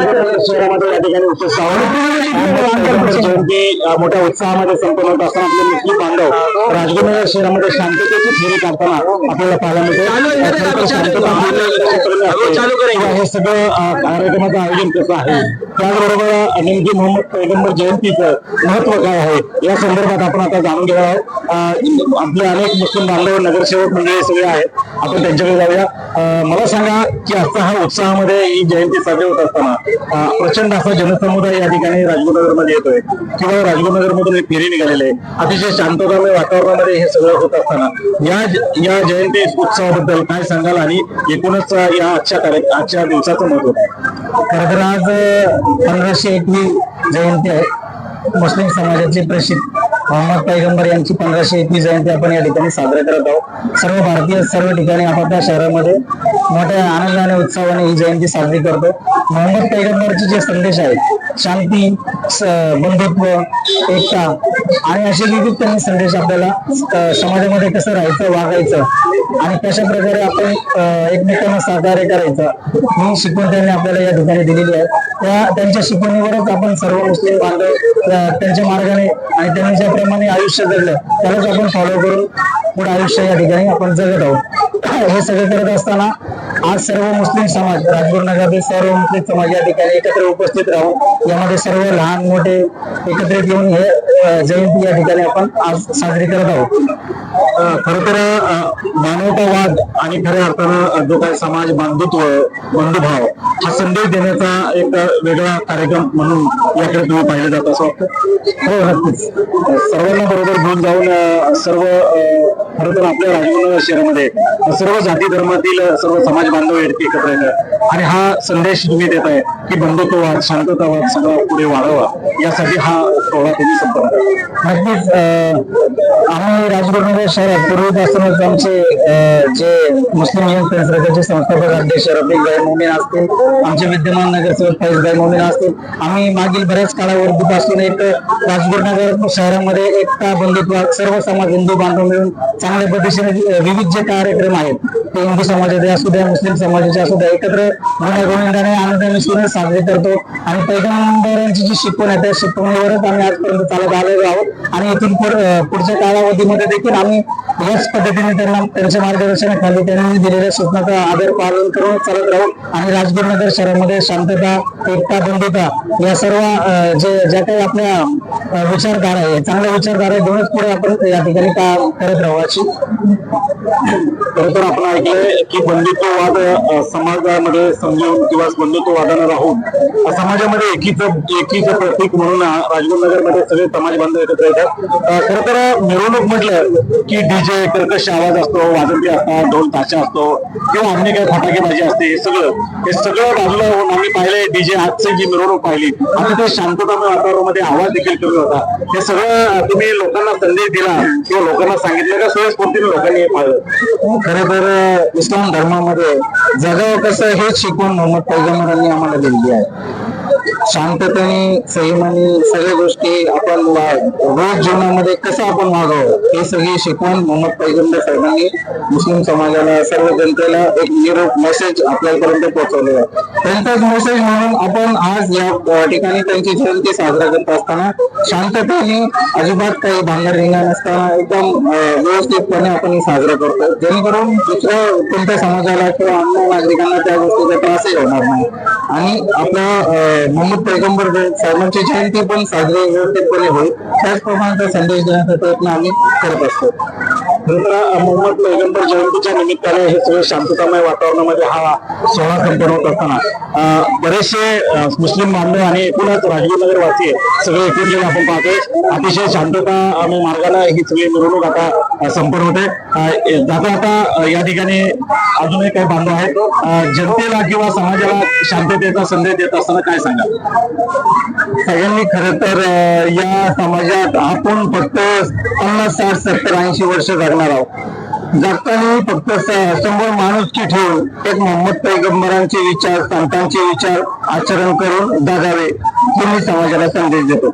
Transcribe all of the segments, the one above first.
राजगुरुनगर शहरामध्ये या ठिकाणी उपस्थित आहोत। जयंती मोठ्या उत्साहामध्ये संपन्न होत असताना आपले मुस्लिम बांधव राजगुरुनगर शहरामध्ये शांततेची फेरी काढताना आपल्याला पाहायला मिळते। हे सगळं कार्यक्रमाचं आयोजन कसं आहे, त्याचबरोबर नेमकी मोहम्मद पैगंबर जयंतीचं महत्व काय आहे या संदर्भात आपण आता जाणून घेणार आहोत। आपले अनेक मुस्लिम बांधव नगरसेवक मंडळी सगळे आहेत, आपण त्यांच्याकडे जाऊया। मला सांगा की आजचा हा उत्साहामध्ये ही जयंती साजरी होत असताना प्रचंड असा जनसमुदाय या ठिकाणी राजगुरुनगर मध्ये येतोय किंवा राजगुरुनगर मधून एक फेरी निघालेले आहे। अतिशय शांततामय वातावरणामध्ये हे सगळं होत असताना या जयंती उत्सवाबद्दल काय सांगाल आणि एकूणच या आजच्या दिवसाचं महत्व काय? खरं तर आज 1521 जयंती आहे। मुस्लिम समाजाचे प्रसिद्ध मोहम्मद पैगंबर यांची 1521 जयंती आपण या ठिकाणी साजरा करत आहोत। सर्व भारतीय सर्व ठिकाणी आपापल्या शहरामध्ये मोठ्या आनंदाने उत्सवाने ही जयंती साजरी करतो। मोहम्मद पैगंबरचे जे संदेश आहेत, शांती, बंधुत्व, एकता आणि असे विविध त्यांनी संदेश आपल्याला समाजामध्ये कसं राहायचं, वागायचं आणि कशा प्रकारे आपण एकमेकांना सहकार्य करायचं ही शिकवण त्यांनी आपल्याला या ठिकाणी दिलेली आहे। त्यांच्या शिकवणीवरच आपण सर्व मुस्लिम बांधव त्यांच्या मार्गाने आणि त्यांनी ज्याप्रमाणे आयुष्य जगलं त्यालाच आपण फॉलो करून पुढे आयुष्य या ठिकाणी आपण जगत आहोत। हे सगळं करत असताना आज सर्व मुस्लिम समाज, राजगुरुनगरचे सर्व मुस्लिम समाज या ठिकाणी एकत्र उपस्थित राहून यामध्ये सर्व लहान मोठे एकत्रित येऊन हे जयंती या ठिकाणी आपण आज साजरी करत आहोत। खरं तर मानवतावाद आणि खऱ्या अर्थानं जो काही समाज बांधुत्व, बंधुभाव हा संदेश देण्याचा एक वेगळा कार्यक्रम म्हणून याकडे तुम्ही पाहिलं जात असं वाटतं? हो, नक्कीच। सर्वांना बरोबर घेऊन जाऊन सर्व खरं तर आपल्या राजगुरुनगर शहरामध्ये सर्व जाती धर्मातील सर्व समाज बांधव एकत्र येतात आणि हा संदेश तुम्ही देताय की बंधुत्ववाद, शांततावाद सगळं पुढे वाढावा, यासाठी हा सोहळा तुम्ही संपन्न। नक्कीच आम्ही राजगुरुनगर शहरात पूर्वीपासूनच आमचे जे मुस्लिम युथ संघटनेचे संस्थापक अध्यक्ष रफिकभाई मोमीन असतील, आमचे विद्यमान नगरसेवक फैजभाई मोमीन असतील, आम्ही मागील बऱ्याच कालावधीपासून एक राजगुरुनगर शहरामध्ये एकता, बंधुत्व, सर्व समाज हिंदू बांधव मिळून चांगल्या पद्धतीने विविध जे कार्यक्रम आहेत ते हिंदू समाजाचे असू द्या, मुस्लिम समाजाचे असू द्या, एकत्र गुण्यागोविंदाने आनंदाने साजरे करतो आणि पैगंबरांची जी शिकवण आहे त्या शिकवणीवरच आम्ही आजपर्यंत चालत आलेलो आहोत आणि इथून पुढच्या कालावधीमध्ये देखील आम्ही याच पद्धतीने त्यांच्या मार्गदर्शनाखाली त्यांनी दिलेल्या सूचनांचा आदर पालन करून चालत राहू आणि राजगुरुनगर शहरामध्ये शांतता, एकता, बंधुता या सर्व ज्या काही आपल्या विचारधारा आहे, चांगल्या विचारधारा घेऊनच पुढे आपण या ठिकाणी काम करत राहू अशी। खरं तर आपण ऐकलंय की बंधुत्ववाद समाजामध्ये समजून किंवा बंधुत्ववादानं राहून समाजामध्ये एकीचं प्रतीक म्हणून राजगुरुनगर मध्ये सगळे समाज बांधव एकत्र येतात। खरं तर मिरवणूक म्हटलं की डीजे, कर्कश आवाज असतो, वाजंती असतात, ढोल ताशा असतो किंवा अन्य काही फटाकेबाजी असते, हे सगळं बाजूला होऊन आम्ही पाहिले डीजे आजची जी मिरवणूक पाहिली, आता ते शांततामय वातावरणामध्ये आवाज देखील कमी होता। हे सगळं तुम्ही लोकांना संदेश दिला किंवा लोकांना सांगितलं का स्वयंस्फूर्तीने लोकांनी हे पाहिलं? खरं तर इस्लाम धर्मामध्ये जगावं कसं हेच शिकवून मोहम्मद पैगंबरांनी आम्हाला दिलेली आहे। शांततेने, संयमाने सगळ्या गोष्टी आपण रोज जीवनामध्ये कसं आपण वागावं हे सगळी शिकवण मोहम्मद पैगंबर साहेबांनी मुस्लिम समाजाला, सर्व जनतेला एक निरोप मेसेज आपल्यापर्यंत पोहोचवलेला आहे। त्यांचाच मेसेज म्हणून आपण आज या ठिकाणी त्यांची जयंती साजरा करत असताना शांततेने, अजिबात काही भांगरधिंगा नसताना एकदम व्यवस्थितपणे आपण साजरा करतो, जेणेकरून दुसऱ्या कोणत्या समाजाला किंवा अन्य नागरिकांना त्या गोष्टीचा त्रासही होणार नाही आणि आपला मोहम्मद पैगंबर साहेबांची जयंती पण साजरी व्यवस्थितपणे होईल त्याचप्रमाणे संदेश देण्याचा प्रयत्न आम्ही करत असतो। मोहम्मद पैगंबर जयंतीच्या निमित्ताने हे सगळे शांततामय वातावरणामध्ये हा सोहळा संपन्न होत असताना बरेचसे मुस्लिम बांधव आणि एकूणच राजगुरुनगर वासी सगळे एकूण जेव्हा आपण पाहतोय अतिशय शांतता आणि मार्गाला ही सगळी मिरवणूक आता संपन्न होते। जाता आता या ठिकाणी अजूनही काही बांधव आहेत, जनतेला किंवा समाजाला शांततेचा संदेश देत असताना काय सांगाल? सगळ्यांनी खरं तर या समाजात आपण फक्त 50, 60, 70, 80 वर्ष जगणार आहोत। जगताना फक्त समोर माणुसकी ठेवून एक मोहम्मद पैगंबरांचे विचार, संतांचे विचार आचरण करून जगावे हे मी समाजाला संदेश देतो.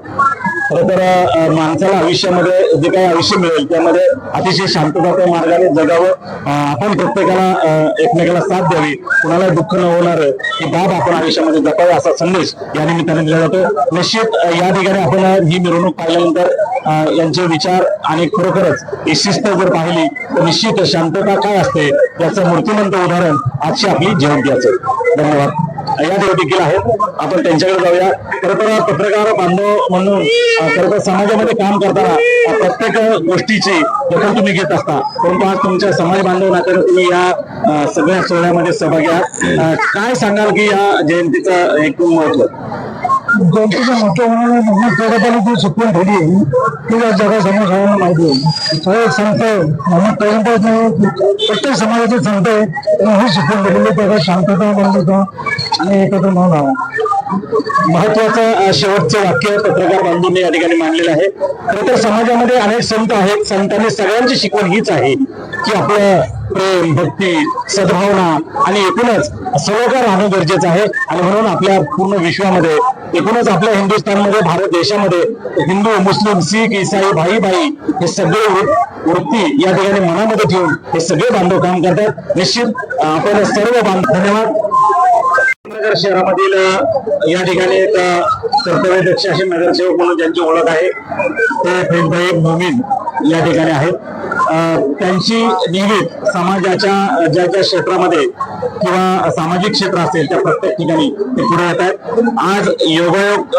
खरं तर माणसाला आयुष्यामध्ये जे काही आयुष्य मिळेल त्यामध्ये अतिशय शांतताच्या मार्गाने जगावं. आपण प्रत्येकाला एकमेकाला साथ द्यावी, कुणाला दुःख न होणार ही बाब आपण आयुष्यामध्ये जपावी असा संदेश या निमित्ताने दिला जातो. निश्चित या ठिकाणी आपण ही मिरवणूक पाहिल्यानंतर यांचे विचार आणि खरोखरच ही शिस्त जर पाहिली तर निश्चित शांतता काय असते याचं मूर्तिमंत उदाहरण आजची आपली जयंती असेल. धन्यवाद. या देखील आहेत, आपण त्यांच्याकडे जाऊया. खरं तर पत्रकार बांधव म्हणून खरं तर समाजामध्ये काम करताना प्रत्येक गोष्टीची दखल तुम्ही घेत असता, परंतु आज तुमच्या समाज बांधव नात्याने तुम्ही या सगळ्या सोहळ्यामध्ये सहभागी आहात. काय सांगाल की या जयंतीचं एक महत्व? जयंतीचं महत्व म्हणून जगाला जी शिकवण ठेवली आहे ती आज जगासमोर सगळ्यांना माहिती आहे. सगळे संत मोहम्मद पैगंबर प्रत्येक समाजाचे संत आहे, त्यांनी ही शिकवण दिलेली त्याला शांतता बंधुता आणि एकत्र न राहावं. महत्वाचं शेवटचं वाक्य पत्रकार बांधूंनी या ठिकाणी मांडलेलं आहे. खरं तर समाजामध्ये अनेक संत आहेत, संतांनी सगळ्यांची शिकवण हीच आहे की आपलं प्रेम, भक्ती, सद्भावना आणि एकूणच सलोखा राहणं गरजेचं आहे. आणि म्हणून आपल्या पूर्ण विश्वामध्ये, एकूणच आपल्या हिंदुस्थानमध्ये, भारत देशामध्ये हिंदू, मुस्लिम, शीख, इसाई, भाई भाई हे सगळे वृत्ती या ठिकाणी मनामध्ये ठेवून हे सगळे बांधव काम करतात. निश्चित आपण सर्व बांधव. धन्यवाद. नगर शहरामधील या ठिकाणी एक कर्तव्यदक्ष असे नगरसेवक म्हणून ज्यांची ओळख आहे ते फैजभाई मोमीन या ठिकाणी आहेत. त्यांची नियमित समाजाच्या ज्या ज्या क्षेत्रामध्ये किंवा सामाजिक क्षेत्र असेल त्या प्रत्येक ठिकाणी ते पुढे येत आहेत. आज योगायोग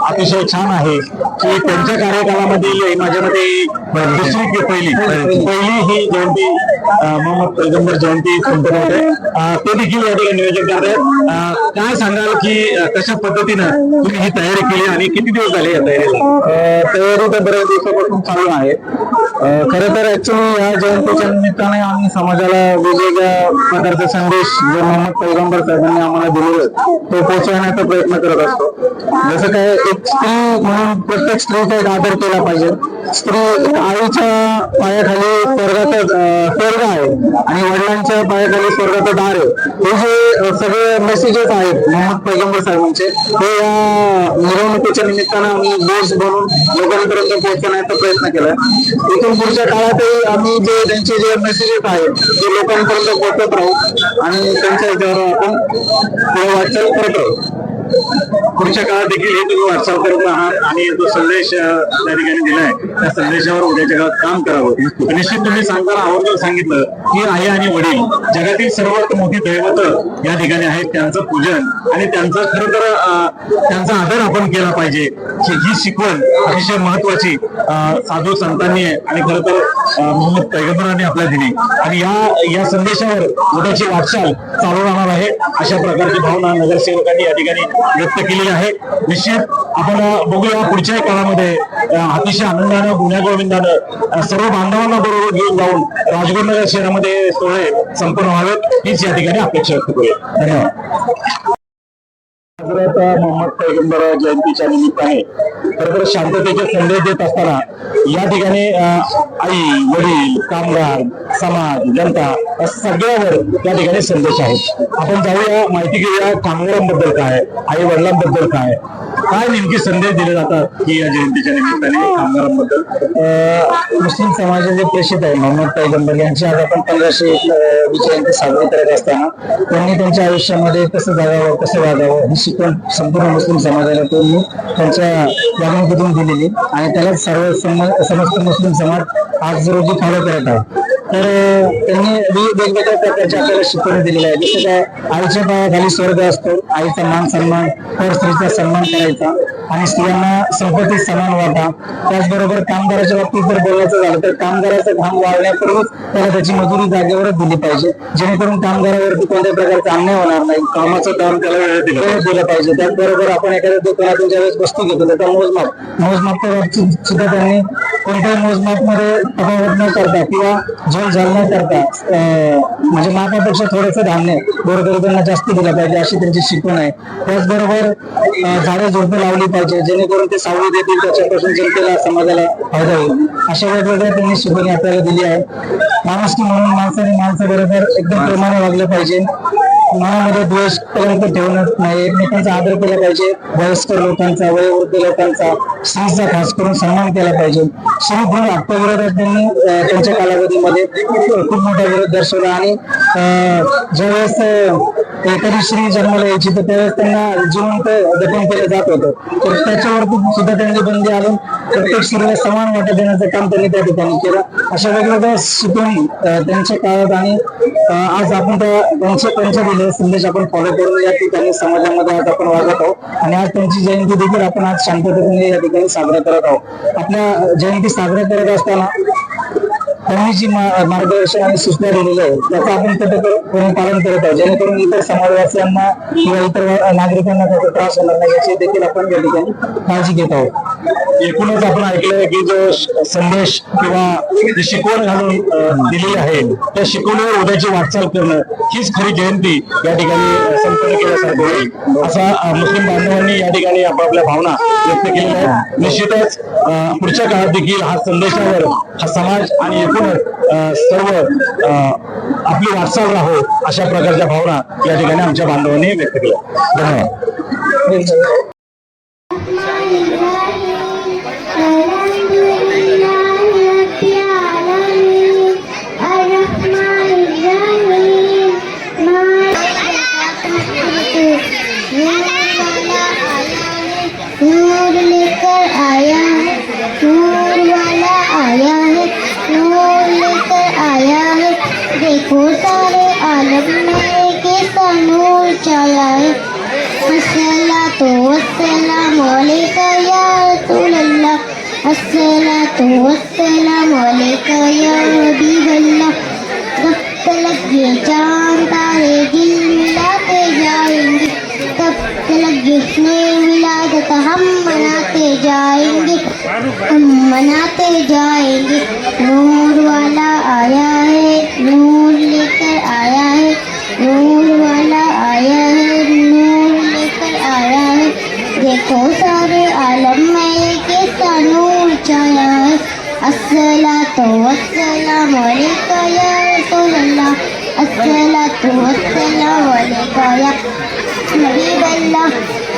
अतिशय छान आहे की त्यांच्या कार्यकालामधील माझ्यामध्ये दुसरी की पहिली ही जयंती मोहम्मद पैगंबर जयंती संपन्न होते. ते देखील या ठिकाणी नियोजन करतात. काय सांगाल की कशा पद्धतीनं तुम्ही ही तयारी केली आणि किती दिवस झाले या तयारीला? तयारी तर बऱ्याच दिवसापासून चालू आहे. खरं तर ऍक्च्युली या जयंतीच्या निमित्ताने आम्ही समाजाला वेगवेगळ्या प्रकारचे संदेश जे मोहम्मद पैगंबर साहेबांनी आम्हाला दिलेले तो पोहोचवण्याचा प्रयत्न करत असतो. जसं काय एक स्त्री म्हणून प्रत्येक स्त्रीचा एक आदर केला पाहिजे. स्त्री आईच्या पायाखाली स्वर्ग आहे आणि वडिलांच्या पायाखाली स्वर्गाचं दार आहे. हे जे सगळे मेसेजेस आहेत मोहम्मद पैगंबर साहेबांचे ते या मिरवणुकीच्या निमित्तानं आम्ही बोर्ड्स बनवून लोकांपर्यंत पोहोचवण्याचा प्रयत्न केला. इथून पुढच्या काळातही आम्ही जे त्यांचे जे मेसेजेस आहेत ते लोकांपर्यंत पोहोचत राहू आणि त्यांच्या याच्यावर आपण पुढे वाटचाल करत राहू. पुढच्या काळात देखील हे तुम्ही वाटचाल करत आहात आणि जो संदेश त्या ठिकाणी दिलाय त्या संदेशावर उद्याच्या काळात काम करावं. निश्चित तुम्ही सांगताना आवर्जून सांगितलं की आई आणि वडील जगातील सर्वात मोठी दैवत या ठिकाणी आहेत, त्यांचं पूजन आणि त्यांचं खरं तर त्यांचा आदर आपण केला पाहिजे. ही शिकवण अतिशय महत्वाची साधू संतांनी आणि खरं तर मोहम्मद पैगंबरांनी आपल्याला दिली आणि या संदेशावर उद्याची वाटचाल चालू राहणार आहे अशा प्रकारची भावना नगरसेवकांनी या ठिकाणी व्यक्त केलेली आहे. निश्चित आपण बघूया पुढच्या काळामध्ये अतिशय आनंदानं गुण्यागोविंदानं सर्व बांधवांना बरोबर घेऊन जाऊन राजगुरुनगर शहरामध्ये सोहळे संपन्न व्हावेत हीच या ठिकाणी अपेक्षा व्यक्त करूया. धन्यवाद. हजरत मोहम्मद पैगंबर जयंतीच्या निमित्ताने खरं तर शांततेचे संदेश देत असताना या ठिकाणी आई, वडील, कामगार, समाज, जनता सगळ्यावर या ठिकाणी संदेश आहेत. आपण जाऊया, माहिती घेऊया कामगारांबद्दल काय, आई वडिलांबद्दल काय नेमके संदेश दिले जातात की या जयंतीच्या निमित्ताने कामगारांबद्दल. मुस्लिम समाजाचे प्रेषित आहे मोहम्मद पैगंबर यांची आज आपण 1501 जयंती साजरी करत असताना त्यांनी त्यांच्या आयुष्यामध्ये कसं जगावं, कसं वागावं ही शिकवण संपूर्ण मुस्लिम समाजाला त्यांनी त्यांच्या वागणुकीतून दिलेली आणि त्याला समस्त मुस्लिम समाज आज रोजी फॉलो करत आहे. तर त्यांनी वेगवेगळ्या प्रकारच्या आपल्याला शिकवणी दिलेल्या आहे. जसं काय आईच्या पायाखाली स्वर्ग असतो, आईचा मान सन्मान, तर स्त्रीचा सन्मान करायचा आणि स्त्रियांना संपत्तीत समान वाटा. त्याचबरोबर कामगाराच्या बाबतीत जर बोलायचं झालं तर कामगाराचा घाम वाळण्यापूर्वीच त्याला त्याची मजुरी जागेवरच दिली पाहिजे, जेणेकरून कामगारावरती कोणत्या प्रकारचा अन्याय होणार नाही. कामाचं दाम त्याला वेळेत दिलं पाहिजे. त्याचबरोबर आपण एखाद्या दुकानातून ज्यावेळेस वस्तू घेतो त्याचा मोजमापच्या बाबतीत सुद्धा त्यांनी कोणत्याही मोजमाप मध्ये तफावत न करता किंवा झोल झाल न करता म्हणजे मापापेक्षा थोडंसं धान्य गोरगरिबांना जास्त दिलं पाहिजे अशी त्यांची शिकवण आहे. त्याचबरोबर झाडे झुडपे लावली पाहिजे जेणेकरून ते सावली देतील, त्याच्यापासून जनतेला समाजाला फायदा होईल. अशा वेगवेगळ्या त्यांनी शिकवणी आपल्याला दिली आहे. माणुसकी म्हणून माणसाने माणसाबरोबर एकदम प्रेमाने वागलं पाहिजे. मनामध्ये द्वेष कलंक ठेवणं नाही, एकमेकांचा आदर केला पाहिजे. वयस्कर लोकांचा, वयोवृद्ध लोकांचा, स्त्रीचा खास करून सन्मान केला पाहिजे. श्री गुरु हट्टविरोधात त्यांनी त्यांच्या कालावधीमध्ये खूप मोठा विरोध दर्शवला आणि ज्यावेळेस एखादी स्त्री जन्माला यायची तर त्यावेळेस त्यांना जिवंत दफन केलं जात होतं. तर त्याच्यावरती सुद्धा त्यांनी बंदी आणून प्रत्येक स्त्रीला समान वाटा देण्याचं काम त्यांनी त्या ठिकाणी केलं. अशा वेगवेगळ्या शिकवणी त्यांच्या काळात आणि आज आपण त्यांच्या दिलेले संदेश आपण फॉलो करून या ठिकाणी समाजामध्ये आज आपण वागत आहोत आणि आज त्यांची जयंती देखील आपण आज शांततेने या ठिकाणी साजरा करत आहोत. आपल्या जयंती साजरा करत असताना त्यांनी जी मार्गदर्शन आणि सूचना दिलेल्या आहे त्याचं आपण कठोरपणे पालन करत आहोत, जेणेकरून इतर समाजवासियांना किंवा इतर नागरिकांना त्याचा त्रास होणार नाही याची देखील आपण या ठिकाणी काळजी घेत आहोत. एकूणच आपण ऐकलंय की जो संदेश किंवा जी शिकवण घालून दिलेली आहे त्या शिकवणीवर उद्याची वाटचाल करणं हीच खरी जयंती या ठिकाणी संपन्न केल्यासारखं होईल असा मुस्लिम बांधवांनी या ठिकाणी आपापल्या भावना व्यक्त केलेल्या आहेत. निश्चितच पुढच्या काळात देखील हा संदेशावर हा समाज आणि एकूणच सर्व आपली वाटचाल राहो अशा प्रकारच्या भावना या ठिकाणी आमच्या बांधवांनी व्यक्त केल्या. धन्यवाद. नूर लेकर आया है, नूर वाला आया है, नूर लेकर आया है। देखो सारे आलम में कैसा नूर छाया है। अस्सलातु वस्सलामु अलैका या रसूल अल्लाह, अस्सलातु वस्सलामु अलैका या हबीब अल्लाह। कब तक ये चांद तारे दिल मिलाते जाएंगे, तब तक जिसने विलादत हम मनाते जाएंगे, हम मनाते जाएंगे। नूर वाला आया है, नूर लेकर आया है, नूर वाला आया है, नूर लेकर आया है। देखो सारे आलम में कैसा नूर छाया है। अस्सलातु वस्सलामु अलैका या रसूल अल्लाह, अस्सलातु वस्सलामु अलैका या हबीब अल्लाह।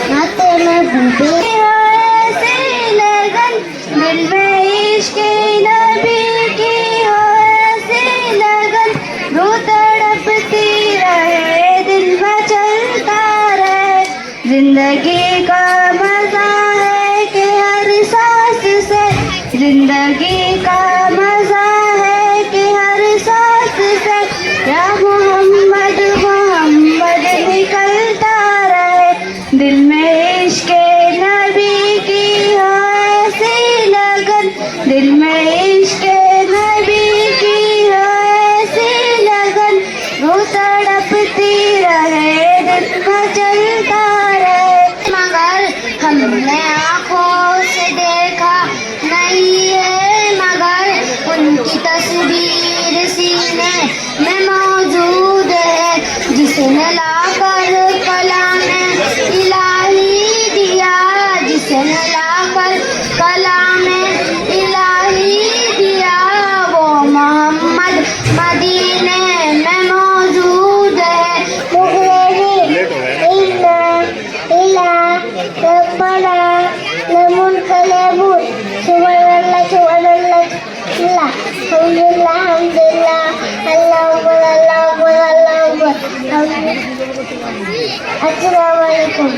नाते महबूबे ऐसे लगन, दिल में इश्क़ नबी की हो ऐसे लगन। रो तड़पती रहे, दिल में चलता रहे। जिंदगी का मजा है कि हर सांस से, जिंदगी का मजा है कि हर सांस से। या मोहम्मद मोहम्मद निकलता रहे, दिल में इश्क़ नबी की हो ऐसी लगन, दिल में इश्क़ नबी की हो ऐसी लगन। वो तड़पती रहे, दिल में चलता रहे। मगर हमने आँखों से देखा नहीं है, मगर उनकी तस्वीर सीने में मौजूद है। जिसने लाकर कलाम इलाही दिया, जिसने लाकर कलाम इलाही दिया, वो मोहम्मद मदीने में मौजूद है। Assalamualaikum.